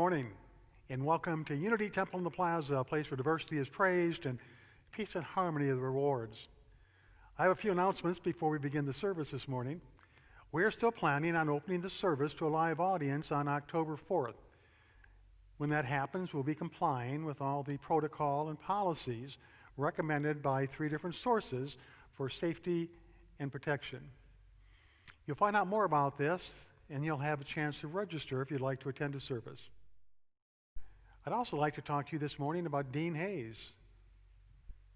morning, and welcome to Unity Temple in the Plaza, a place where diversity is praised and peace and harmony are the rewards. I have a few announcements before we begin the service this morning. We are still planning on opening the service to a live audience on October 4th. When that happens, we'll be complying with all the protocol and policies recommended by 3 different sources for safety and protection. You'll find out more about this, and you'll have a chance to register if you'd like to attend a service. I'd also like to talk to you this morning about Dean Hayes.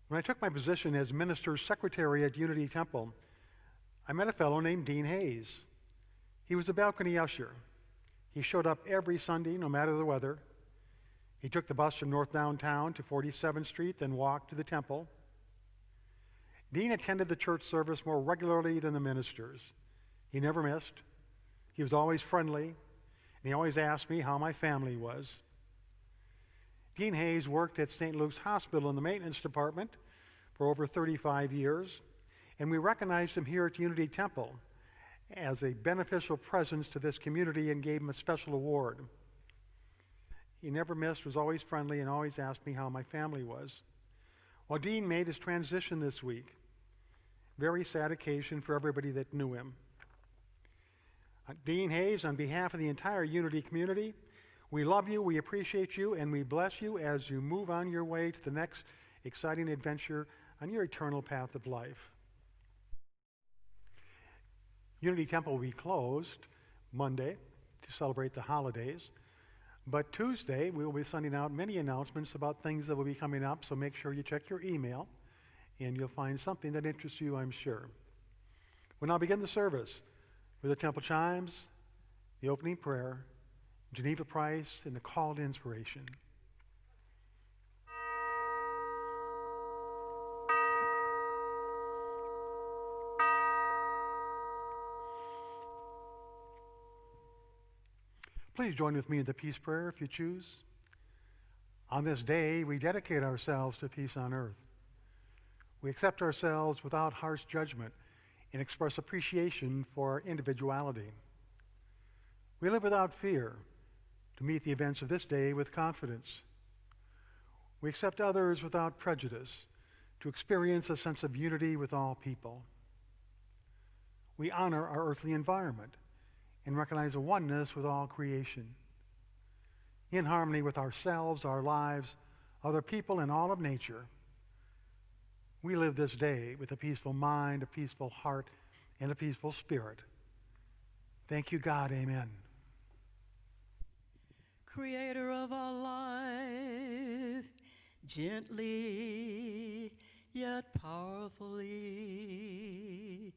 When I took my position as Minister's Secretary at Unity Temple, I met a fellow named Dean Hayes. He was a balcony usher. He showed up every Sunday, no matter the weather. He took the bus from North Downtown to 47th Street, then walked to the temple. Dean attended the church service more regularly than the ministers. He never missed. He was always friendly, and he always asked me how my family was. Dean Hayes worked at St. Luke's Hospital in the maintenance department for over 35 years, and we recognized him here at Unity Temple as a beneficial presence to this community and gave him a special award. He never missed, was always friendly, and always asked me how my family was. Well, Dean made his transition this week. Very sad occasion for everybody that knew him. Dean Hayes, on behalf of the entire Unity community, we love you, we appreciate you, and we bless you as you move on your way to the next exciting adventure on your eternal path of life. Unity Temple will be closed Monday to celebrate the holidays, but Tuesday we will be sending out many announcements about things that will be coming up, so make sure you check your email, and you'll find something that interests you, I'm sure. We'll now begin the service with the temple chimes, the opening prayer, Geneva Price, and the call to inspiration. Please join with me in the peace prayer if you choose. On this day, we dedicate ourselves to peace on earth. We accept ourselves without harsh judgment and express appreciation for our individuality. We live without fear to meet the events of this day with confidence. We accept others without prejudice to experience a sense of unity with all people. We honor our earthly environment and recognize a oneness with all creation. In harmony with ourselves, our lives, other people, and all of nature, we live this day with a peaceful mind, a peaceful heart, and a peaceful spirit. Thank you, God. Amen. Creator of our life, gently yet powerfully,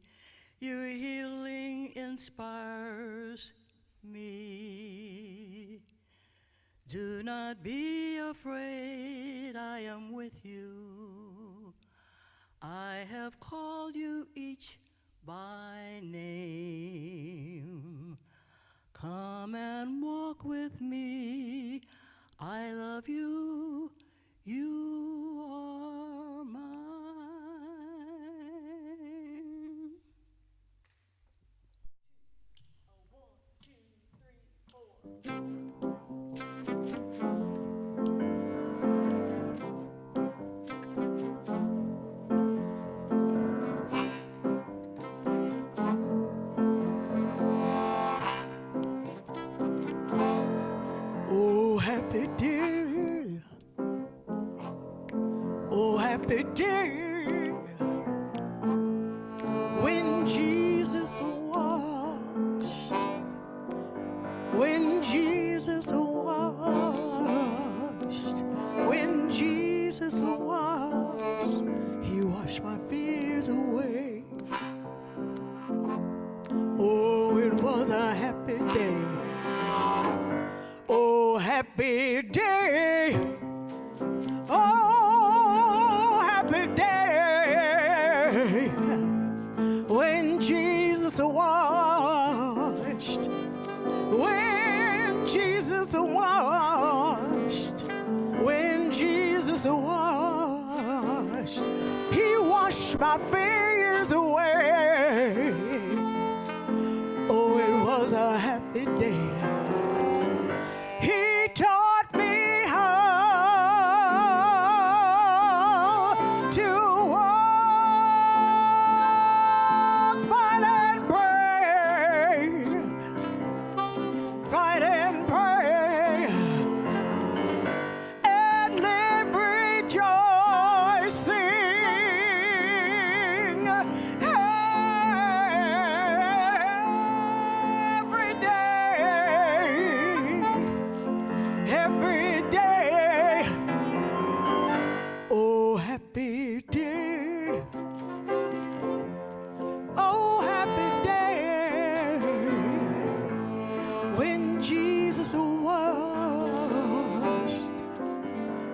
your healing inspires me. Do not be afraid, I am with you. I have called you each by name. Come and walk with me. I love you. You are mine. 1, 2, 3, 4. Happy day when Jesus washed, when Jesus washed, when Jesus washed, he washed my fears away. Oh, it was a happy day. Oh, happy day. Oh, happy day when Jesus washed, when Jesus washed, when Jesus washed, he washed my fears away. Oh, it was a happy day. He taught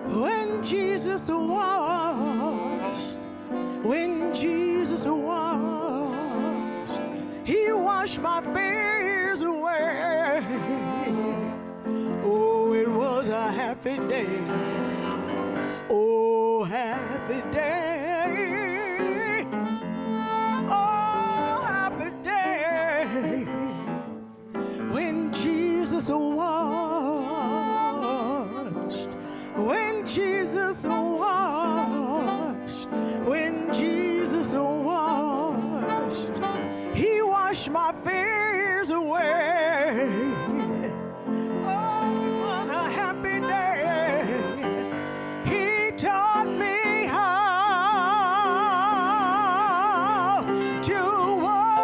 when Jesus washed, when Jesus washed, he washed my fears away. Oh, it was a happy day. Oh, happy day. Oh, happy day. When Jesus washed, when Jesus washed, when Jesus washed, he washed my fears away. Oh, it was a happy day. He taught me how to walk,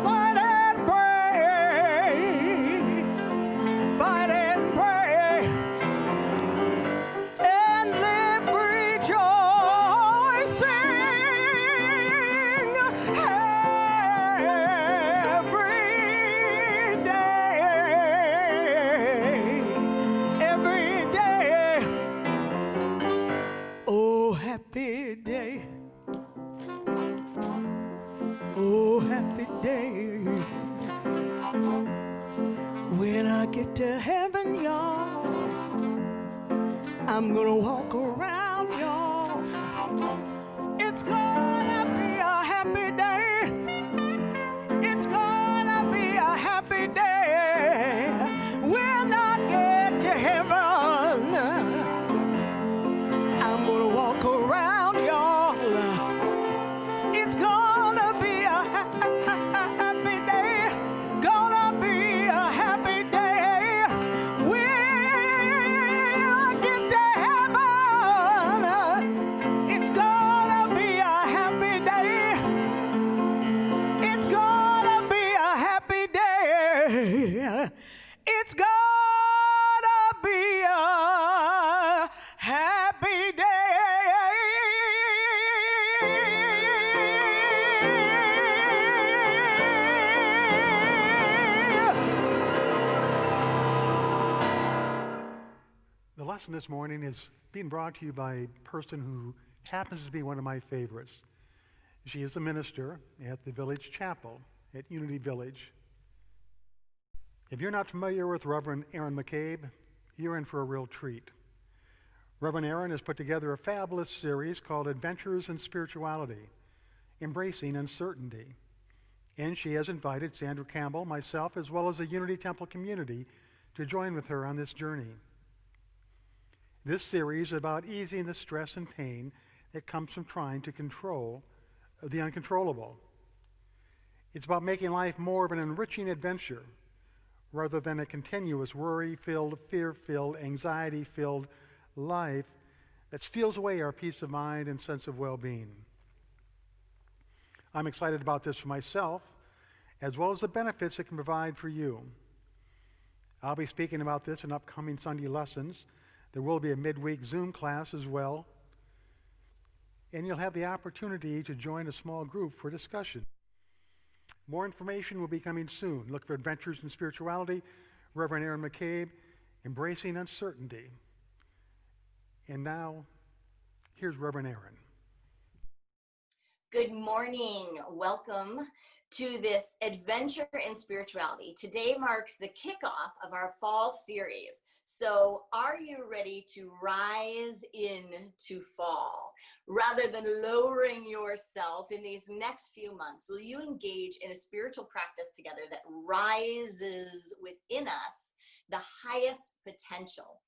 fight and pray, fight and pray, and live rejoicing every day. Oh, happy day. Oh, happy day. When I get to heaven, y'all, I'm gonna walk around, y'all. It's gonna be a happy day. It's gonna be a happy day. When I get to heaven, I'm gonna walk around, y'all. It's gonna be a happy day. Gonna be a happy day. When I get to heaven, it's gonna be a happy day. It's gonna be a happy day. It's gonna be a happy day. The lesson this morning is being brought to you by a person who happens to be one of my favorites. She is a minister at the village chapel at Unity Village. If you're not familiar with Reverend Aaron McCabe, you're in for a real treat. Reverend Aaron has put together a fabulous series called Adventures in Spirituality, Embracing Uncertainty. And she has invited Sandra Campbell, myself, as well as the Unity Temple community to join with her on this journey. This series is about easing the stress and pain that comes from trying to control the uncontrollable. It's about making life more of an enriching adventure rather than a continuous worry-filled, fear-filled, anxiety-filled life that steals away our peace of mind and sense of well-being. I'm excited about this for myself, as well as the benefits it can provide for you. I'll be speaking about this in upcoming Sunday lessons. There will be a midweek Zoom class as well. And you'll have the opportunity to join a small group for discussion. More information will be coming soon. Look for Adventures in Spirituality, Reverend Aaron McCabe, Embracing Uncertainty. And now, here's Reverend Aaron. Good morning. Welcome to this Adventure in Spirituality. Today marks the kickoff of our fall series. So are you ready to rise into fall? Rather than lowering yourself in these next few months, will you engage in a spiritual practice together that rises within us the highest potential?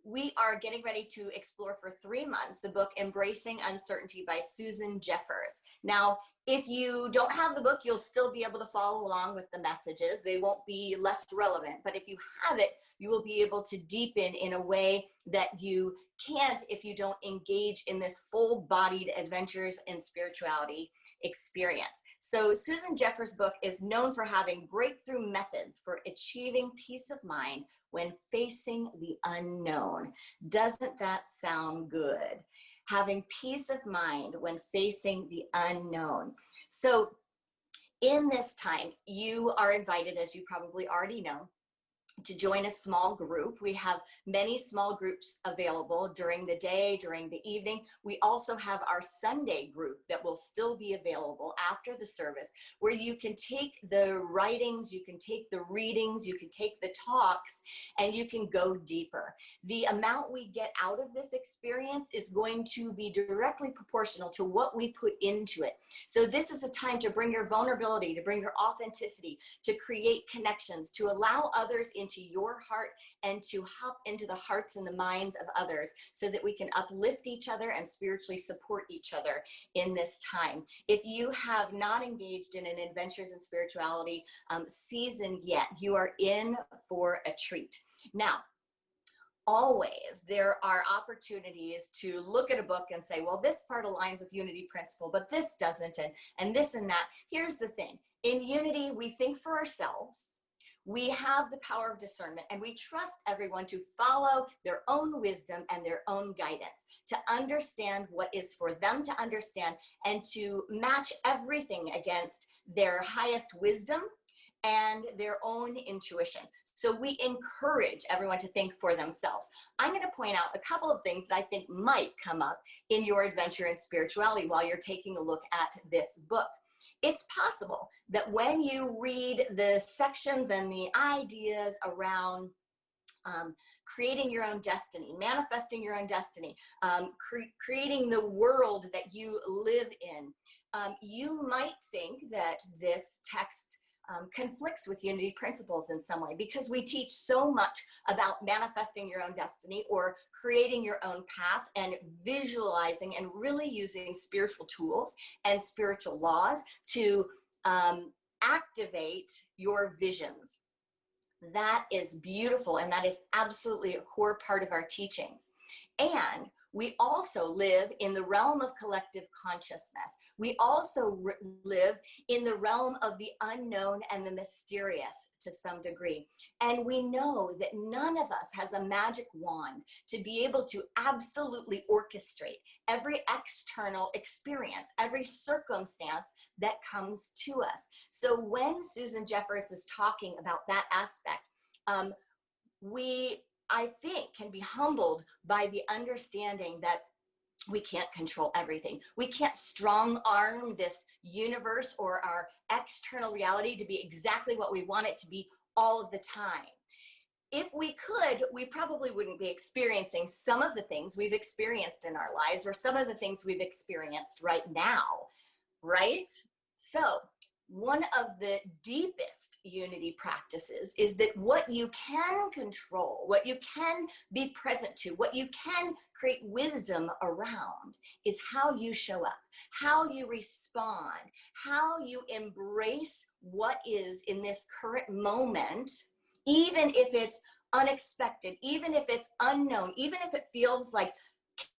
We are getting ready to explore for 3 months the book Embracing Uncertainty by Susan Jeffers. Now, if you don't have the book, you'll still be able to follow along with the messages. They won't be less relevant, but if you have it, you will be able to deepen in a way that you can't if you don't engage in this full-bodied Adventures in Spirituality experience. So Susan Jeffers' book is known for having breakthrough methods for achieving peace of mind when facing the unknown. Doesn't that sound good? Having peace of mind when facing the unknown. So in this time, you are invited, as you probably already know, to join a small group. We have many small groups available during the day, during the evening. We also have our Sunday group that will still be available after the service, where you can take the writings, you can take the readings, you can take the talks, and you can go deeper. The amount we get out of this experience is going to be directly proportional to what we put into it. So this is a time to bring your vulnerability, to bring your authenticity, to create connections, to allow others into your heart, and to hop into the hearts and the minds of others, so that we can uplift each other and spiritually support each other in this time. If you have not engaged in an Adventures in Spirituality season yet, you are in for a treat. Now, always there are opportunities to look at a book and say, well, this part aligns with unity principle, but this doesn't, and this and that. Here's the thing. In unity, we think for ourselves. We have the power of discernment, and we trust everyone to follow their own wisdom and their own guidance, to understand what is for them to understand, and to match everything against their highest wisdom and their own intuition. So we encourage everyone to think for themselves. I'm going to point out a couple of things that I think might come up in your adventure in spirituality while you're taking a look at this book. It's possible that when you read the sections and the ideas around creating your own destiny, manifesting your own destiny, creating the world that you live in, you might think that this text conflicts with unity principles in some way, because we teach so much about manifesting your own destiny or creating your own path and visualizing and really using spiritual tools and spiritual laws to activate your visions. That is beautiful, and that is absolutely a core part of our teachings. And we also live in the realm of collective consciousness. We also live in the realm of the unknown and the mysterious to some degree. And we know that none of us has a magic wand to be able to absolutely orchestrate every external experience, every circumstance that comes to us. So when Susan Jeffers is talking about that aspect, I think, can be humbled by the understanding that we can't control everything. We can't strong arm this universe or our external reality to be exactly what we want it to be all of the time. If we could, we probably wouldn't be experiencing some of the things we've experienced in our lives, or some of the things we've experienced right now, right? So one of the deepest unity practices is that what you can control, what you can be present to, what you can create wisdom around is how you show up, how you respond, how you embrace what is in this current moment, even if it's unexpected, even if it's unknown, even if it feels like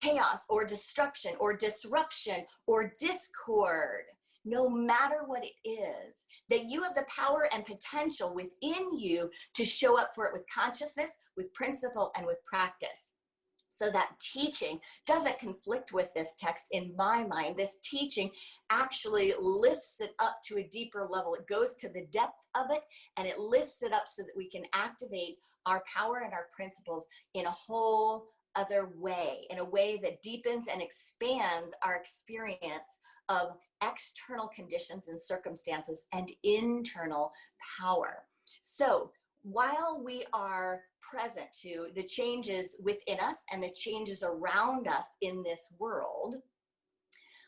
chaos or destruction or disruption or discord. No matter what it is, that you have the power and potential within you to show up for it with consciousness, with principle, and with practice. So that teaching doesn't conflict with this text in my mind. This teaching actually lifts it up to a deeper level. It goes to the depth of it, and it lifts it up so that we can activate our power and our principles in a whole other way, in a way that deepens and expands our experience of external conditions and circumstances and internal power. So while we are present to the changes within us and the changes around us in this world,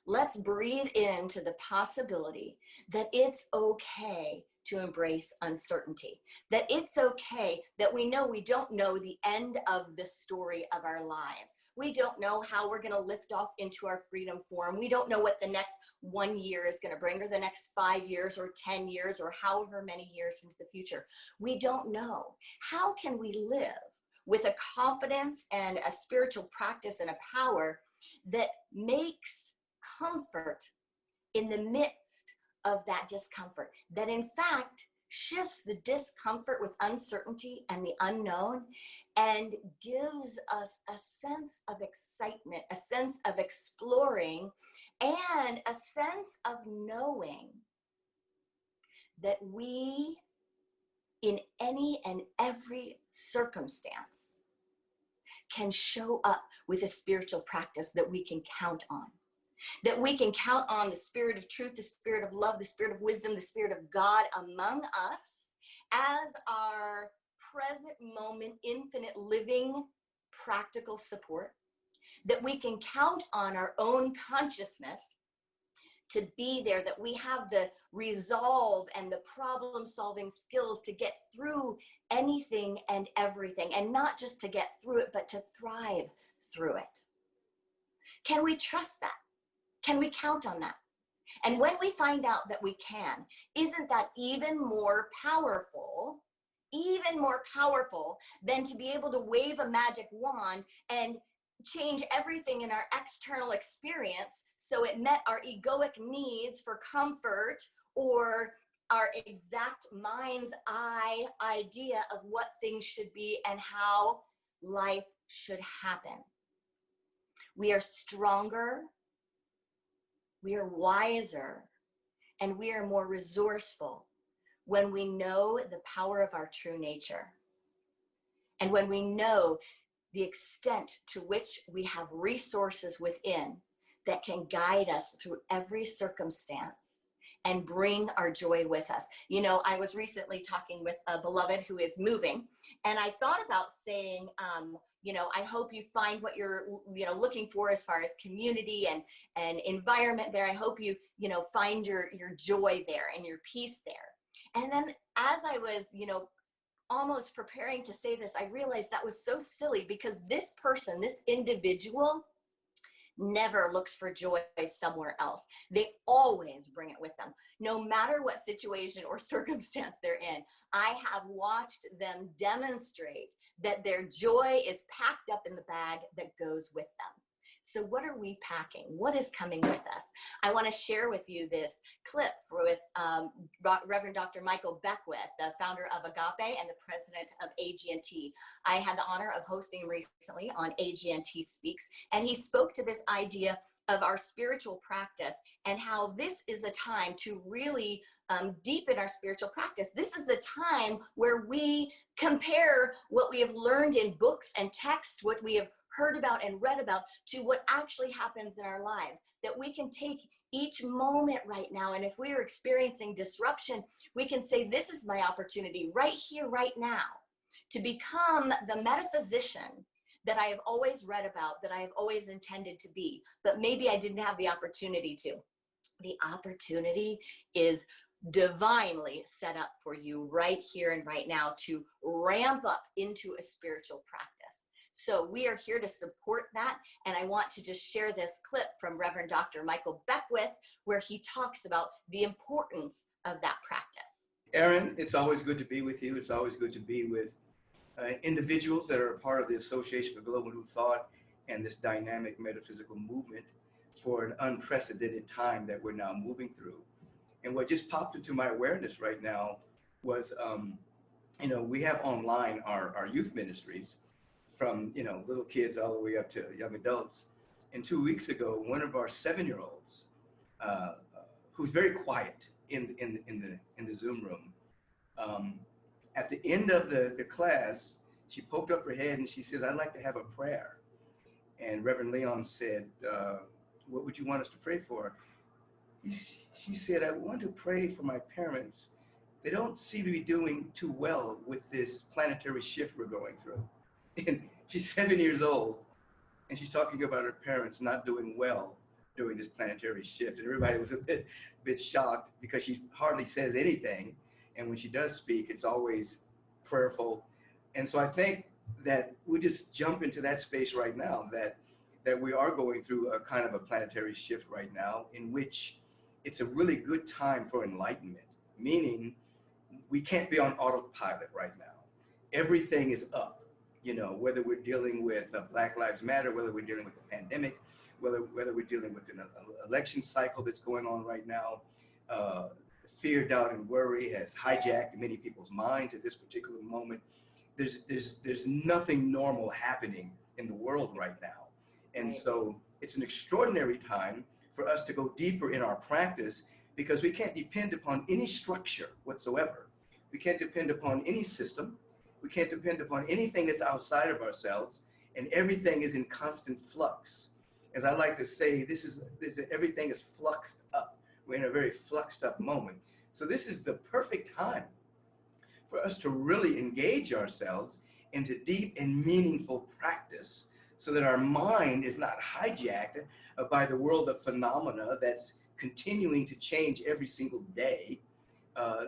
let's breathe into the possibility that it's okay to embrace uncertainty, that it's okay that we know we don't know the end of the story of our lives. We don't know how we're going to lift off into our freedom form. We don't know what the next 1 year is going to bring, or the next 5 years or 10 years or however many years into the future. We don't know. How can we live with a confidence and a spiritual practice and a power that makes comfort in the midst of that discomfort, that in fact shifts the discomfort with uncertainty and the unknown and gives us a sense of excitement, a sense of exploring, and a sense of knowing that we in any and every circumstance can show up with a spiritual practice that we can count on. That we can count on the Spirit of truth, the Spirit of love, the Spirit of wisdom, the Spirit of God among us as our present moment, infinite living, practical support. That we can count on our own consciousness to be there, that we have the resolve and the problem-solving skills to get through anything and everything, and not just to get through it, but to thrive through it. Can we trust that? Can we count on that? And when we find out that we can, isn't that even more powerful than to be able to wave a magic wand and change everything in our external experience so it met our egoic needs for comfort or our exact mind's eye idea of what things should be and how life should happen? We are stronger, we are wiser, and we are more resourceful when we know the power of our true nature. And when we know the extent to which we have resources within that can guide us through every circumstance and bring our joy with us. You know, I was recently talking with a beloved who is moving, and I thought about saying, you know, I hope you find what you're, you know, looking for as far as community and environment there. I hope you, you know, find your joy there and your peace there. And then as I was, you know, almost preparing to say this, I realized that was so silly, because this person, this individual, never looks for joy somewhere else. They always bring it with them, no matter what situation or circumstance they're in. I have watched them demonstrate that their joy is packed up in the bag that goes with them. So what are we packing? What is coming with us? I want to share with you this clip with Reverend Dr. Michael Beckwith, the founder of Agape and the president of AG&T. I had the honor of hosting him recently on AG&T Speaks, and he spoke to this idea of our spiritual practice and how this is a time to really deepen our spiritual practice. This is the time where we compare what we have learned in books and text, what we have heard about and read about, to what actually happens in our lives. That we can take each moment right now, and if we are experiencing disruption, we can say, this is my opportunity right here, right now, to become the metaphysician that I have always read about, that I have always intended to be, but maybe I didn't have the opportunity to. The opportunity is divinely set up for you right here and right now to ramp up into a spiritual practice. So we are here to support that. And I want to just share this clip from Reverend Dr. Michael Beckwith, where he talks about the importance of that practice. Aaron, it's always good to be with you. It's always good to be with individuals that are a part of the Association for Global New Thought and this dynamic metaphysical movement for an unprecedented time that we're now moving through. And what just popped into my awareness right now was, you know, we have online our youth ministries from, you know, little kids all the way up to young adults. And 2 weeks ago, one of our 7-year-olds, who's very quiet in the Zoom room, at the end of the class, she poked up her head and she says, "I'd like to have a prayer." And Reverend Leon said, "What would you want us to pray for?" She said, "I want to pray for my parents. They don't seem to be doing too well with this planetary shift we're going through." And she's 7 years old, and she's talking about her parents not doing well during this planetary shift. And everybody was a bit shocked, because she hardly says anything. And when she does speak, it's always prayerful. And so I think that we just jump into that space right now, that we are going through a kind of a planetary shift right now, in which it's a really good time for enlightenment, meaning we can't be on autopilot right now. Everything is up, you know, whether we're dealing with Black Lives Matter, whether we're dealing with the pandemic, whether we're dealing with an election cycle that's going on right now. Fear, doubt, and worry has hijacked many people's minds at this particular moment. There's nothing normal happening in the world right now. And so it's an extraordinary time for us to go deeper in our practice, because we can't depend upon any structure whatsoever. We can't depend upon any system. We can't depend upon anything that's outside of ourselves. And everything is in constant flux. As I like to say, everything is fluxed up. We're in a very fluxed up moment. So this is the perfect time for us to really engage ourselves into deep and meaningful practice so that our mind is not hijacked by the world of phenomena that's continuing to change every single day.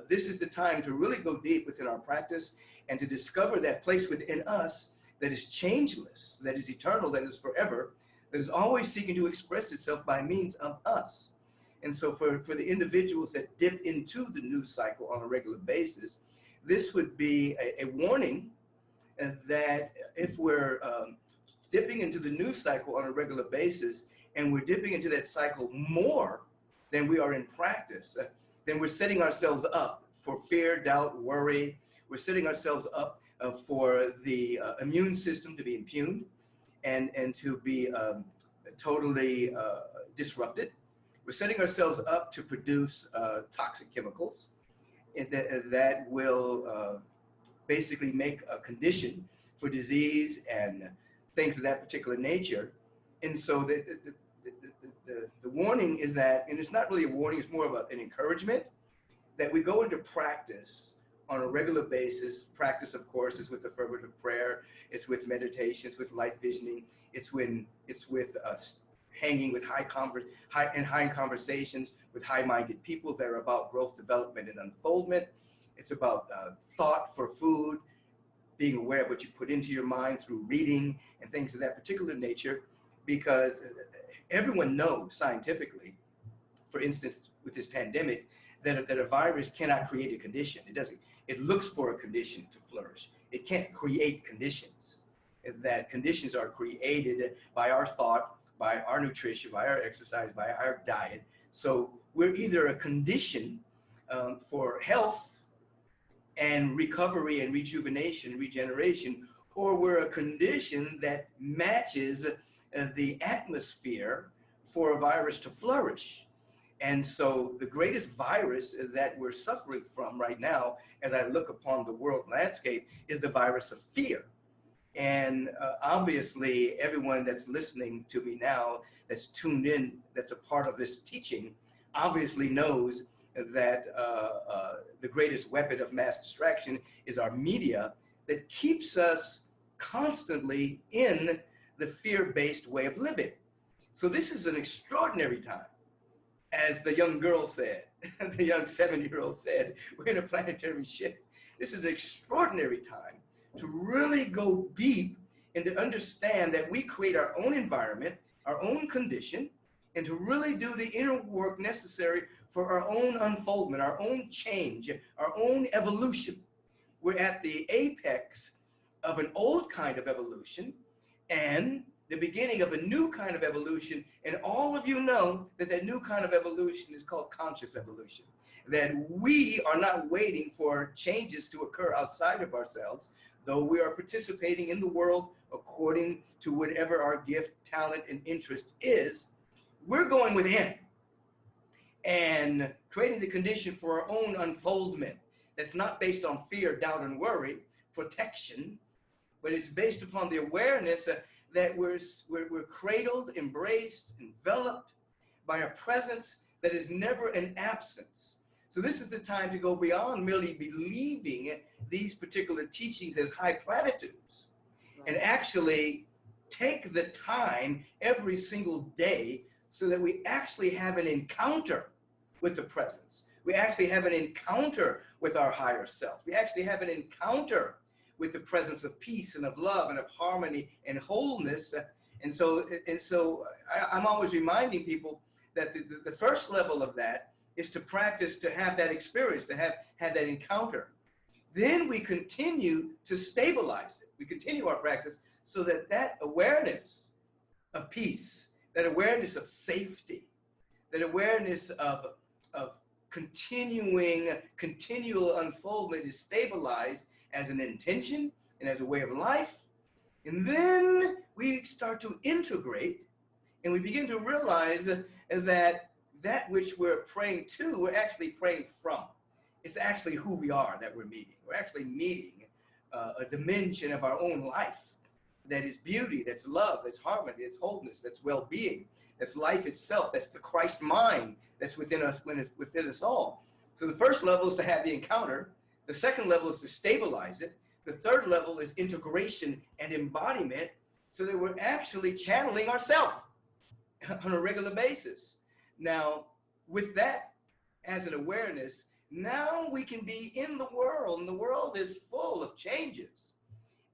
This is the time to really go deep within our practice and to discover that place within us that is changeless, that is eternal, that is forever, that is always seeking to express itself by means of us. And so for the individuals that dip into the news cycle on a regular basis, this would be a warning that if we're dipping into the news cycle on a regular basis, and we're dipping into that cycle more than we are in practice, then we're setting ourselves up for fear, doubt, worry. We're setting ourselves up for the immune system to be impugned and to be totally disrupted. We're setting ourselves up to produce toxic chemicals that will basically make a condition for disease and things of that particular nature. And so the warning is that, and it's not really a warning, it's more of an encouragement that we go into practice on a regular basis. Practice, of course, is with affirmative prayer, it's with meditation, it's with light visioning, it's with us hanging with high conversations with high-minded people that are about growth, development, and unfoldment. It's about thought for food, being aware of what you put into your mind through reading and things of that particular nature, because everyone knows scientifically, for instance, with this pandemic, that a virus cannot create a condition. It looks for a condition to flourish. It can't create conditions. That conditions are created by our thought, by our nutrition, by our exercise, by our diet. So we're either a condition for health and recovery and rejuvenation, regeneration, or we're a condition that matches the atmosphere for a virus to flourish. And so the greatest virus that we're suffering from right now, as I look upon the world landscape, is the virus of fear. And obviously, everyone that's listening to me now, that's tuned in, that's a part of this teaching, obviously knows that the greatest weapon of mass distraction is our media that keeps us constantly in the fear-based way of living. So this is an extraordinary time. As the young girl said, the young 7-year-old said, we're in a planetary shift. This is an extraordinary time to really go deep and to understand that we create our own environment, our own condition, and to really do the inner work necessary for our own unfoldment, our own change, our own evolution. We're at the apex of an old kind of evolution and the beginning of a new kind of evolution. And all of you know that that new kind of evolution is called conscious evolution. That we are not waiting for changes to occur outside of ourselves, though we are participating in the world according to whatever our gift, talent, and interest is. We're going within and creating the condition for our own unfoldment that's not based on fear, doubt, and worry, protection, but it's based upon the awareness that we're cradled, embraced, enveloped by a presence that is never an absence. So this is the time to go beyond merely believing these particular teachings as high platitudes, and actually take the time every single day so that we actually have an encounter with the presence. We actually have an encounter with our higher self. We actually have an encounter with the presence of peace and of love and of harmony and wholeness. And so I'm always reminding people that the first level of that is to practice, to have that experience, to have that encounter. Then we continue to stabilize it. We continue our practice so that that awareness of peace, that awareness of safety, that awareness of continual unfoldment is stabilized as an intention and as a way of life. And then we start to integrate and we begin to realize that which we're praying to, we're actually praying from. It's actually who we are that we're meeting. We're actually meeting a dimension of our own life that is beauty, that's love, that's harmony, that's wholeness, that's well-being, that's life itself, that's the Christ mind that's within us, when it's within us all. So the first level is to have the encounter. The second level is to stabilize it. The third level is integration and embodiment, so that we're actually channeling ourselves on a regular basis. Now, with that as an awareness, now we can be in the world, and the world is full of changes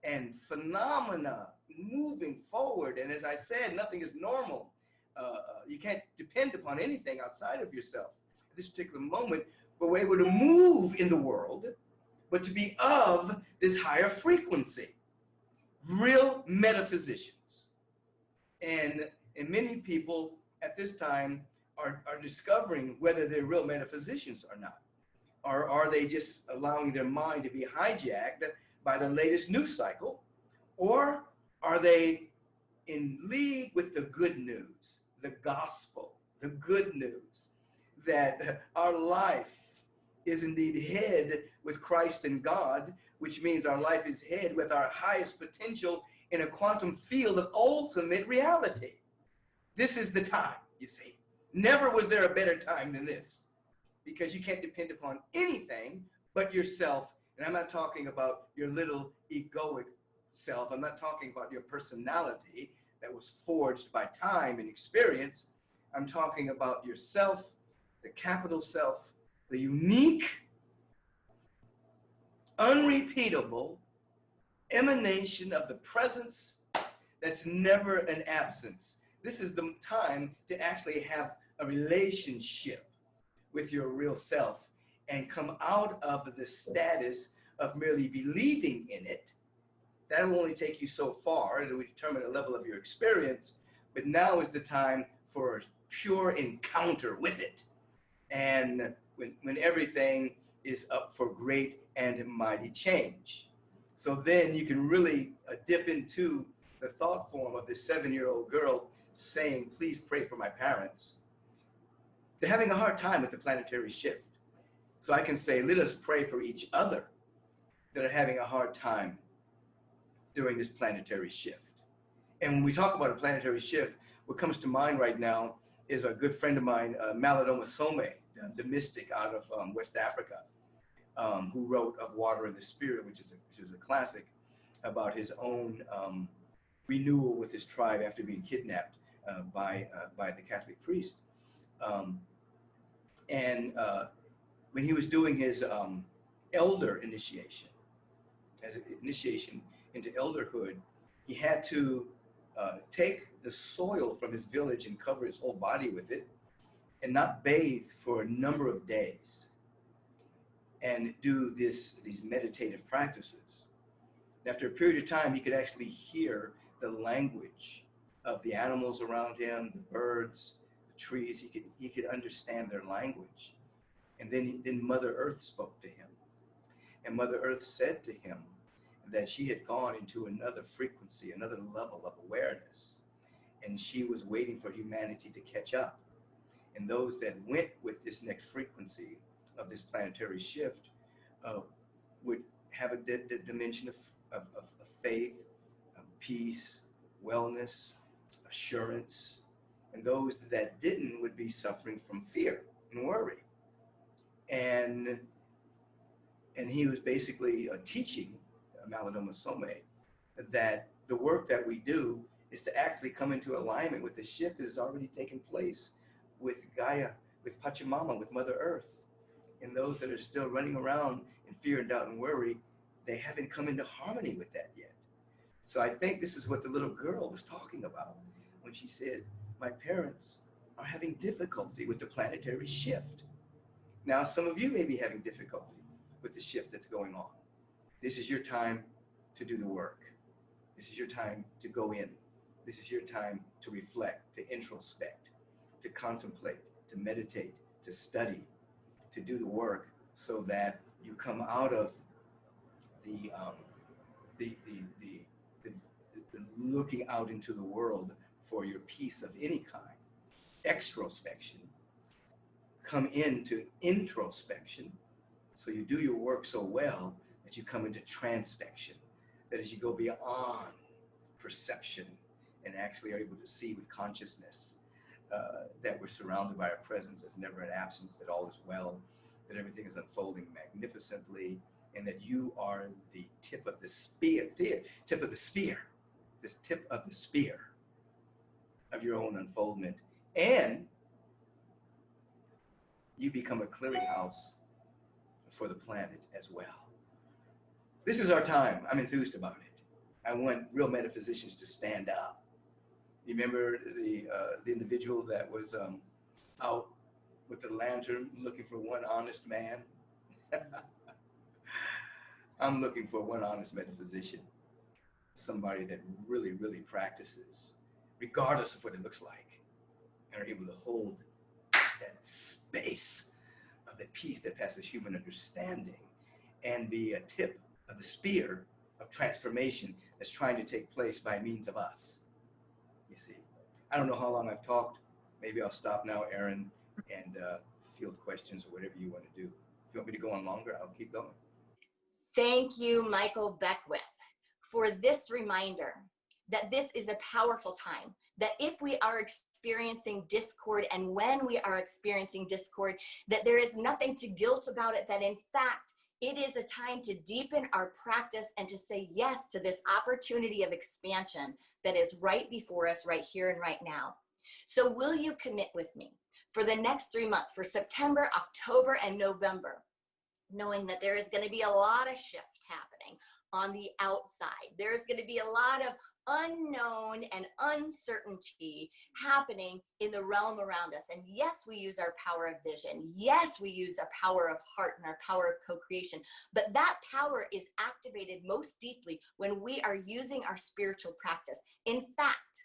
and phenomena moving forward. And as I said, nothing is normal. You can't depend upon anything outside of yourself at this particular moment, but we're able to move in the world, but to be of this higher frequency, real metaphysicians. And many people at this time are discovering whether they're real metaphysicians or not. Or are they just allowing their mind to be hijacked by the latest news cycle? Or are they in league with the good news, the gospel, the good news, that our life is indeed head with Christ and God, which means our life is head with our highest potential in a quantum field of ultimate reality. This is the time, you see. Never was there a better time than this, because you can't depend upon anything but yourself. And I'm not talking about your little egoic self. I'm not talking about your personality that was forged by time and experience. I'm talking about yourself, the capital self, the unique, unrepeatable emanation of the presence that's never an absence. This is the time to actually have a relationship with your real self and come out of the status of merely believing in it. That'll only take you so far, and it will determine the level of your experience. But now is the time for a pure encounter with it. And when everything is up for great and mighty change. So then you can really dip into the thought form of this 7-year-old girl saying, please pray for my parents. They're having a hard time with the planetary shift. So I can say, let us pray for each other that are having a hard time during this planetary shift. And when we talk about a planetary shift, what comes to mind right now is a good friend of mine, Malidoma Some, the mystic out of West Africa, who wrote Of Water and the Spirit, which is a classic about his own renewal with his tribe after being kidnapped by the Catholic priest. When he was doing his elder initiation, as an initiation into elderhood, he had to take the soil from his village and cover his whole body with it and not bathe for a number of days and do these meditative practices. And after a period of time, he could actually hear the language of the animals around him, the birds, the trees. He could understand their language. And then Mother Earth spoke to him. And Mother Earth said to him that she had gone into another frequency, another level of awareness. And she was waiting for humanity to catch up. And those that went with this next frequency of this planetary shift would have the dimension of faith, peace, wellness, assurance. And those that didn't would be suffering from fear and worry. And he was basically teaching Malidoma Some that the work that we do is to actually come into alignment with the shift that has already taken place with Gaia, with Pachamama, with Mother Earth. And those that are still running around in fear and doubt and worry, they haven't come into harmony with that yet. So I think this is what the little girl was talking about when she said, my parents are having difficulty with the planetary shift. Now, some of you may be having difficulty with the shift that's going on. This is your time to do the work. This is your time to go in. This is your time to reflect, to introspect, to contemplate, to meditate, to study, to do the work so that you come out of the looking out into the world for your peace of any kind, extrospection, come into introspection, So you do your work so well that you come into transpection, that as you go beyond perception and actually are able to see with consciousness that we're surrounded by a presence that's never an absence, that all is well, that everything is unfolding magnificently, and that you are the tip of the spear, this tip of the spear of your own unfoldment. And you become a clearinghouse for the planet as well. This is our time. I'm enthused about it. I want real metaphysicians to stand up. You remember the individual that was out with the lantern looking for one honest man? I'm looking for one honest metaphysician, somebody that really, really practices, regardless of what it looks like, and are able to hold that space of the peace that passes human understanding and be a tip of the spear of transformation that's trying to take place by means of us. You see, I don't know how long I've talked. Maybe I'll stop now, Aaron, and field questions or whatever you want to do. If you want me to go on longer, I'll keep going. Thank you, Michael Beckwith, for this reminder that this is a powerful time, that if we are experiencing discord, and when we are experiencing discord, that there is nothing to guilt about it, that in fact, it is a time to deepen our practice and to say yes to this opportunity of expansion that is right before us, right here and right now. So will you commit with me for the next 3 months, for September, October, and November, knowing that there is going to be a lot of shift happening on the outside. There's going to be a lot of unknown and uncertainty happening in the realm around us. And yes, we use our power of vision. Yes, we use our power of heart and our power of co-creation. But that power is activated most deeply when we are using our spiritual practice. In fact,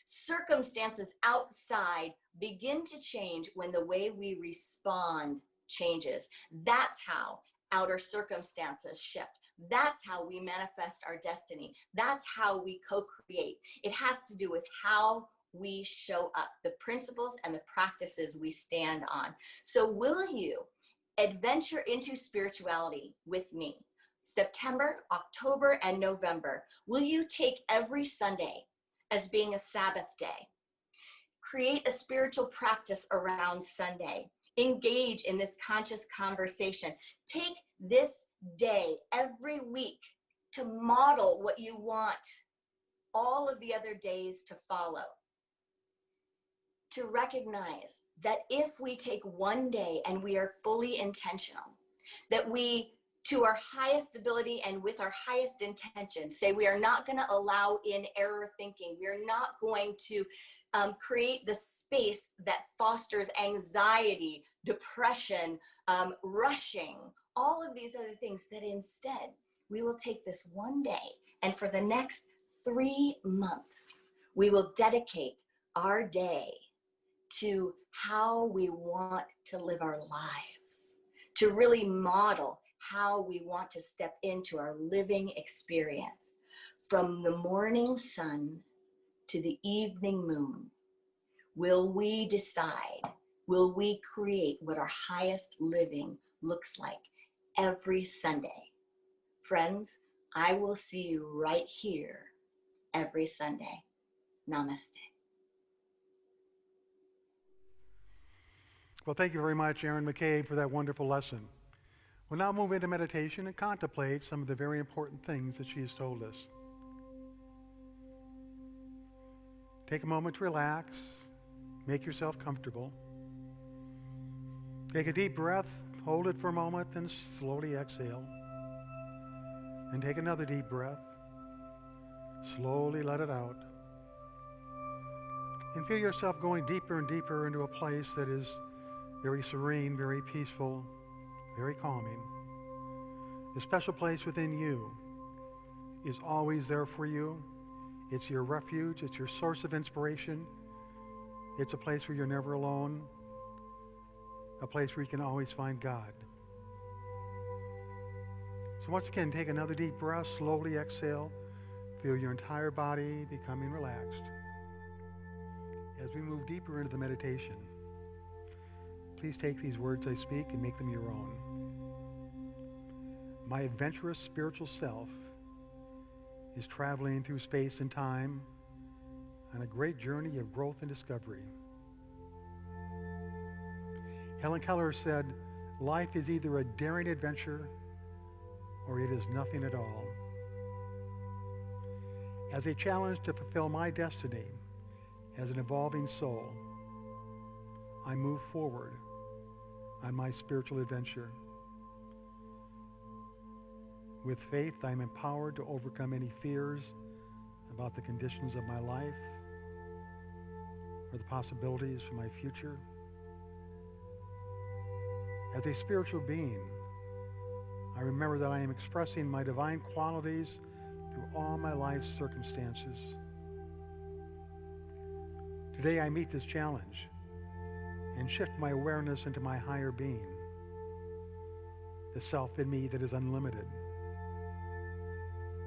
circumstances outside begin to change when the way we respond changes. That's how outer circumstances shift. That's how we manifest our destiny. That's how we co-create. It has to do with how we show up, the principles and the practices we stand on. So will you adventure into spirituality with me? September, October, and November. Will you take every Sunday as being a Sabbath day? Create a spiritual practice around Sunday. Engage in this conscious conversation. Take this day every week to model what you want all of the other days to follow. To recognize that if we take one day and we are fully intentional, that we, to our highest ability and with our highest intention, say we are not going to allow in error thinking. We are not going to create the space that fosters anxiety, depression, rushing, all of these other things, that instead we will take this one day and for the next 3 months, we will dedicate our day to how we want to live our lives, to really model how we want to step into our living experience. From the morning sun to the evening moon, will we decide, will we create what our highest living looks like every Sunday? Friends, I will see you right here every Sunday. Namaste. Well, thank you very much, Erin McCabe, for that wonderful lesson. We'll now move into meditation and contemplate some of the very important things that she has told us. Take a moment to relax. Make yourself comfortable. Take a deep breath, hold it for a moment, then slowly exhale. And take another deep breath. Slowly let it out. And feel yourself going deeper and deeper into a place that is very serene, very peaceful, very calming. The special place within you is always there for you. It's your refuge. It's your source of inspiration. It's a place where you're never alone. A place where you can always find God. So once again, take another deep breath, slowly exhale. Feel your entire body becoming relaxed. As we move deeper into the meditation, please take these words I speak and make them your own. My adventurous spiritual self is traveling through space and time on a great journey of growth and discovery. Helen Keller said, "Life is either a daring adventure or it is nothing at all." As a challenge to fulfill my destiny as an evolving soul, I move forward on my spiritual adventure. With faith, I am empowered to overcome any fears about the conditions of my life or the possibilities for my future. As a spiritual being, I remember that I am expressing my divine qualities through all my life's circumstances. Today I meet this challenge and shift my awareness into my higher being, the self in me that is unlimited.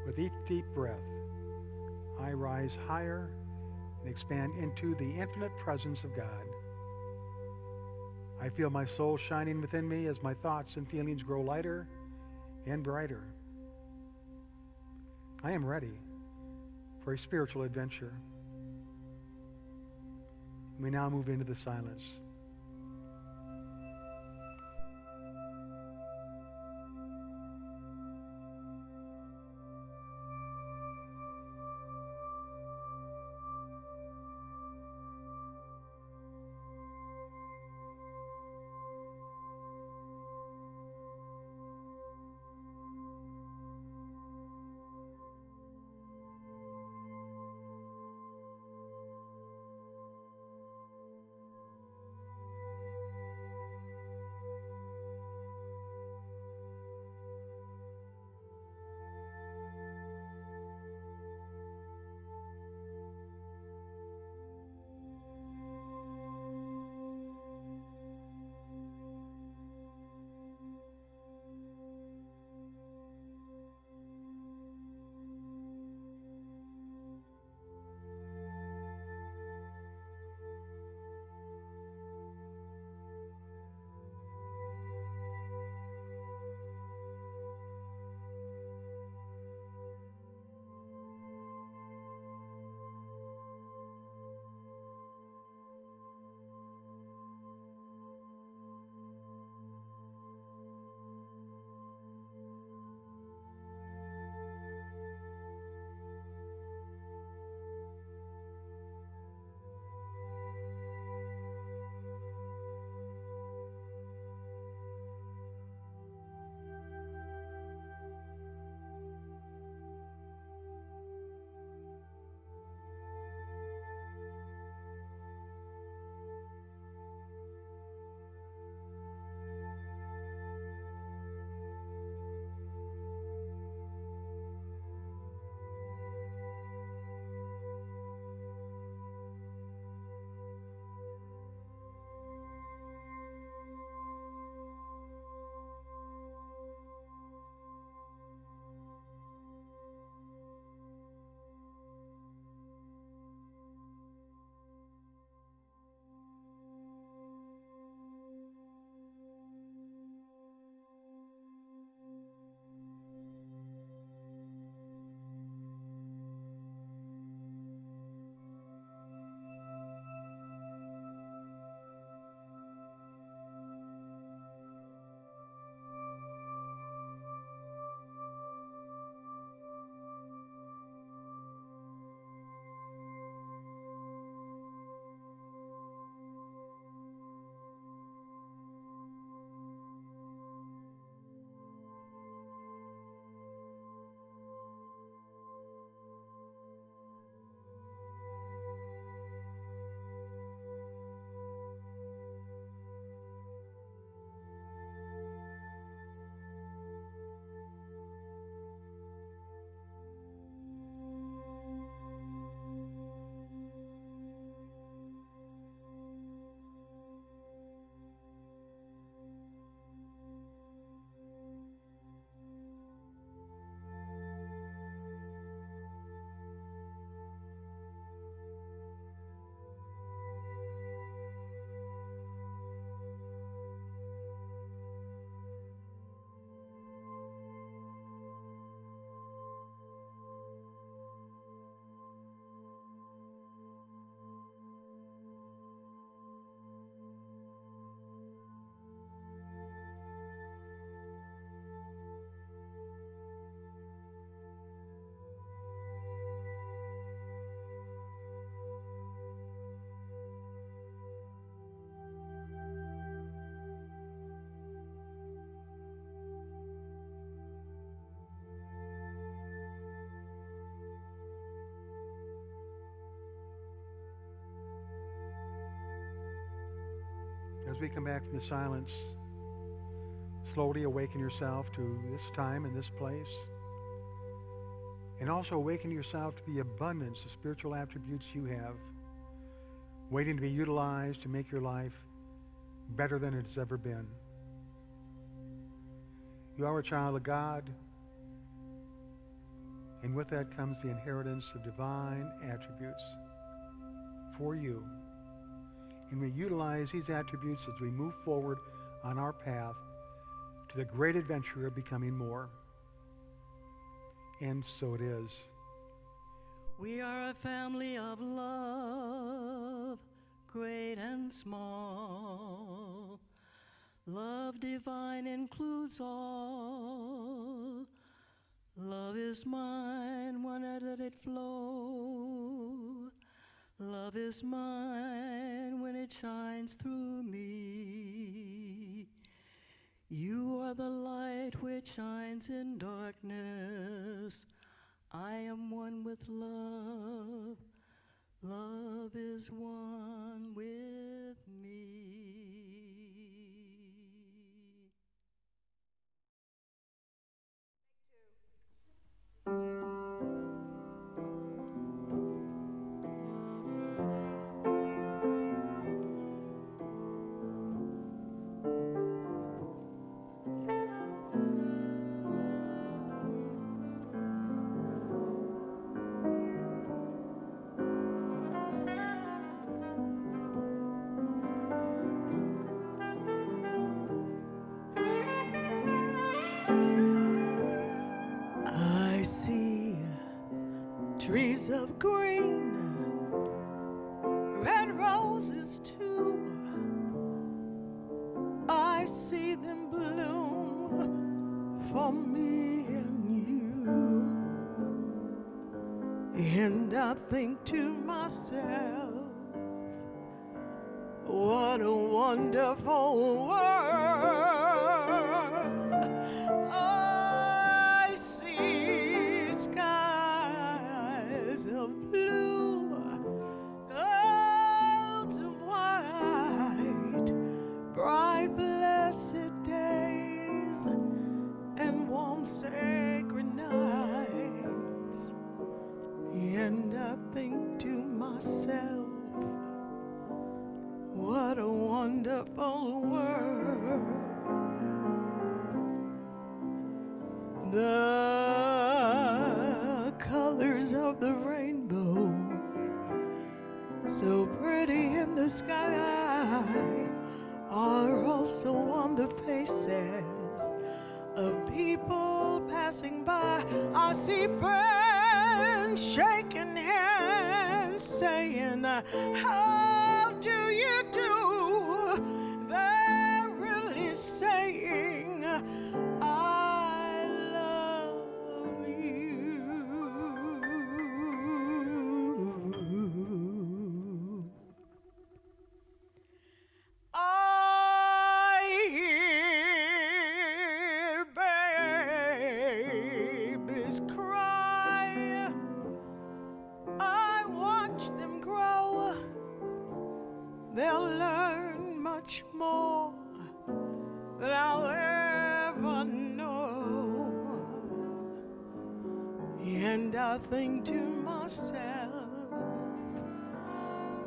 With each deep breath, I rise higher and expand into the infinite presence of God. I feel my soul shining within me as my thoughts and feelings grow lighter and brighter. I am ready for a spiritual adventure. We now move into the silence. as we come back from the silence, slowly awaken yourself to this time and this place. And also awaken yourself to the abundance of spiritual attributes you have, waiting to be utilized to make your life better than it's ever been. You are a child of God, and with that comes the inheritance of divine attributes for you. And we utilize these attributes as we move forward on our path to the great adventure of becoming more. And so it is. We are a family of love, great and small. Love divine includes all. Love is mine when I let it flow. Love is mine when it shines through me. You are the light which shines in darkness. I am one with love. Love is one with me. I see trees of green, red roses too. I see them bloom for me and you. And I think to myself, what a wonderful world. I see skies of blue, clouds of white, bright blessed days, and warm sacred nights. And I think to myself, what a wonderful world. The colors of the rainbow, so pretty in the sky, are also on the faces of people passing by. I see friends shaking hands, saying, how do you do? They're really saying, I love you. I hear babies cry. I watch them grow. They'll learn much more than I'll ever know. And I think to myself,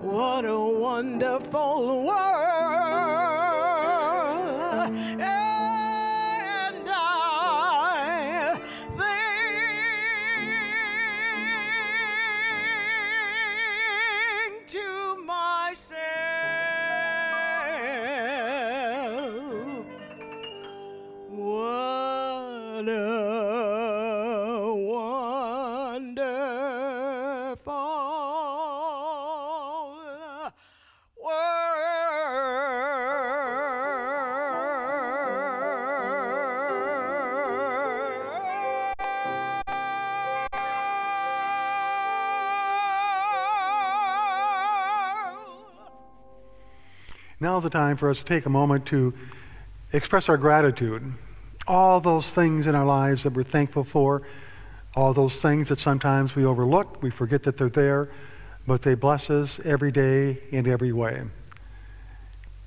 what a wonderful world. And I think to myself, what a wonderful Now's the time for us to take a moment to express our gratitude. All those things in our lives that we're thankful for, all those things that sometimes we overlook, we forget that they're there, but they bless us every day in every way.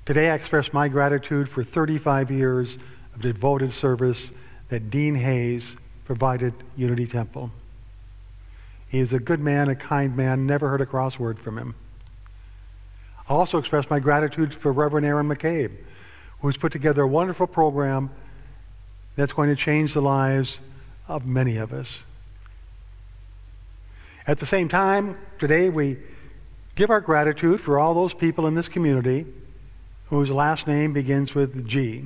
Today I express my gratitude for 35 years of devoted service that Dean Hayes provided Unity Temple. He is a good man, a kind man, never heard a cross word from him. I also express my gratitude for Reverend Aaron McCabe, who's put together a wonderful program that's going to change the lives of many of us. At the same time, today we give our gratitude for all those people in this community whose last name begins with G.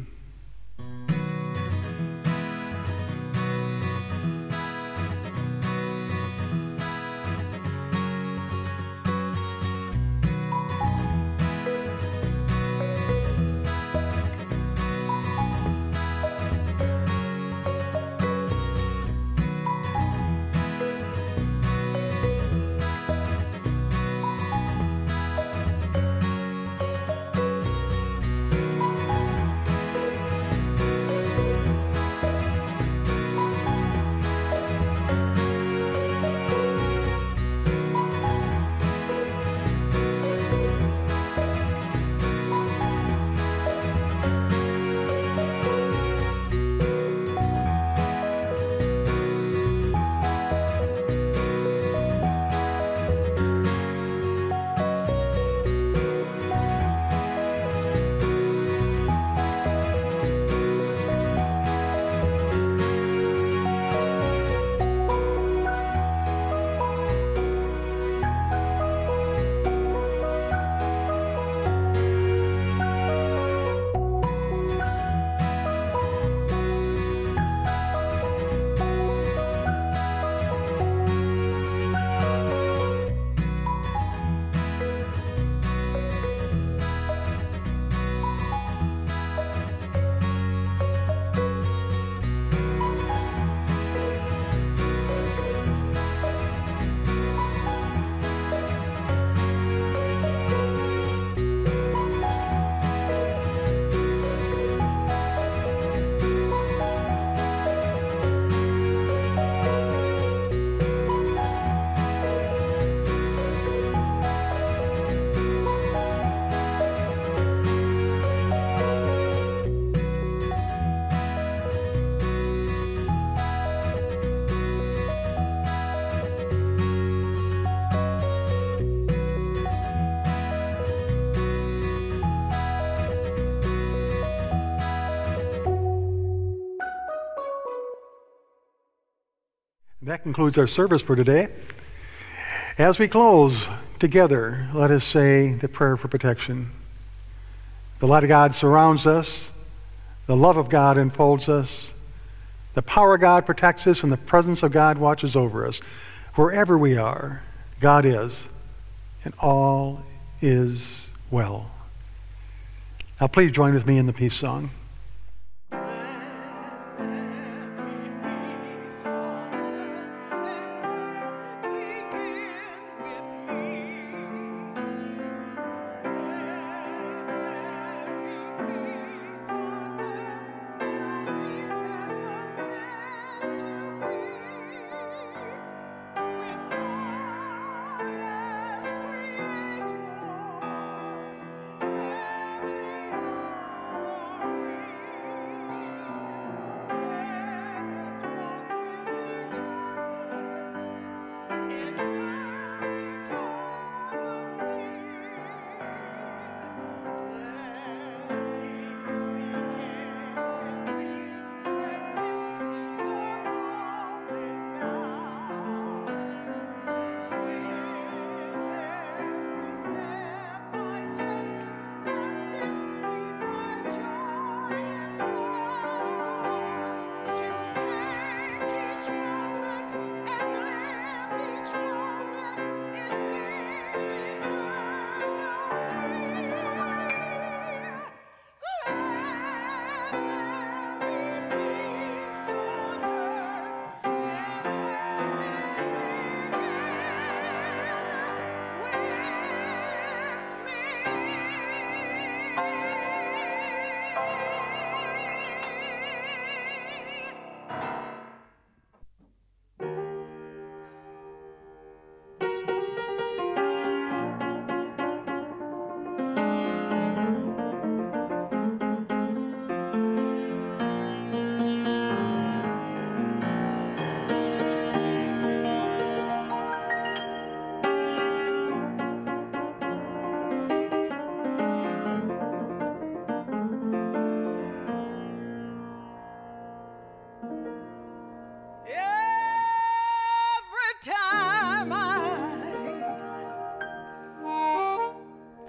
That concludes our service for today. As we close together, let us say the prayer for protection. The light of God surrounds us. The love of God enfolds us. The power of God protects us, and the presence of God watches over us. Wherever we are, God is, and all is well. Now please join with me in the peace song.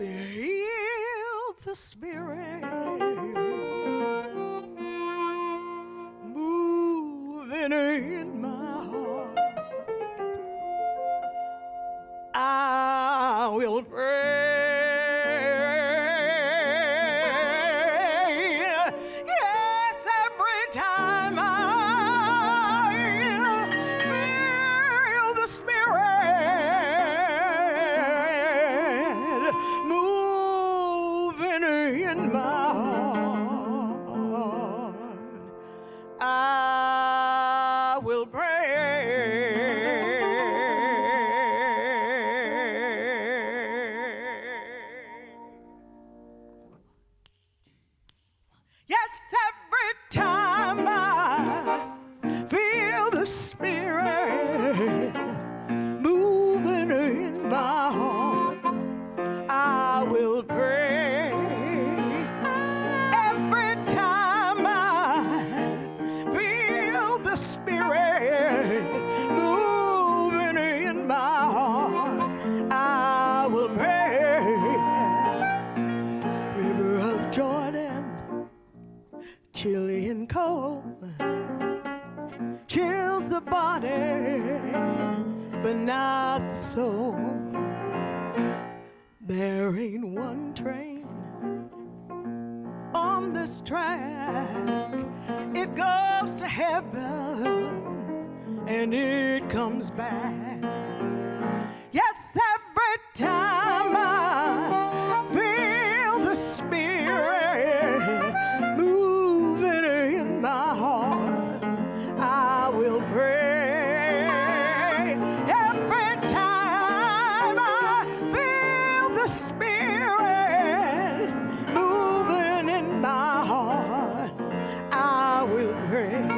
Feel the Spirit moving in my heart. I will pray. Yes, every time I feel the Spirit moving in my heart, I will pray. Yes, every time I feel the Spirit moving in my heart, I will pray. Every time I feel the Spirit moving in my heart, I will pray. River of Jordan, chilly and cold, chills the body, but not the soul. There ain't one train on this track. It goes to heaven and it comes back. Yes, every time I feel the Spirit moving in my heart, I will pray. Every time I feel the Spirit moving in my heart, I will pray.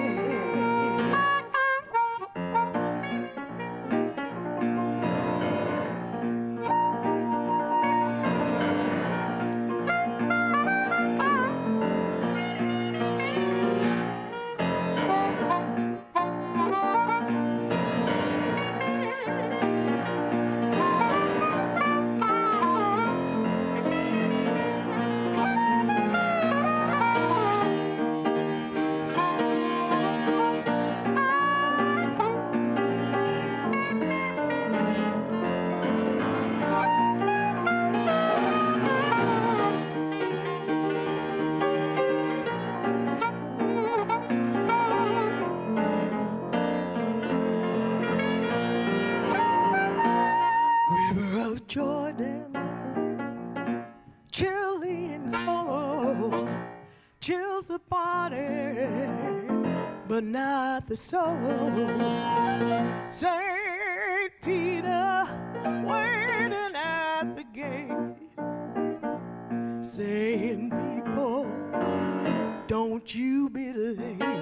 River of Jordan, chilly and cold, chills the body, but not the soul. St. Peter waiting at the gate, saying, people, don't you be late.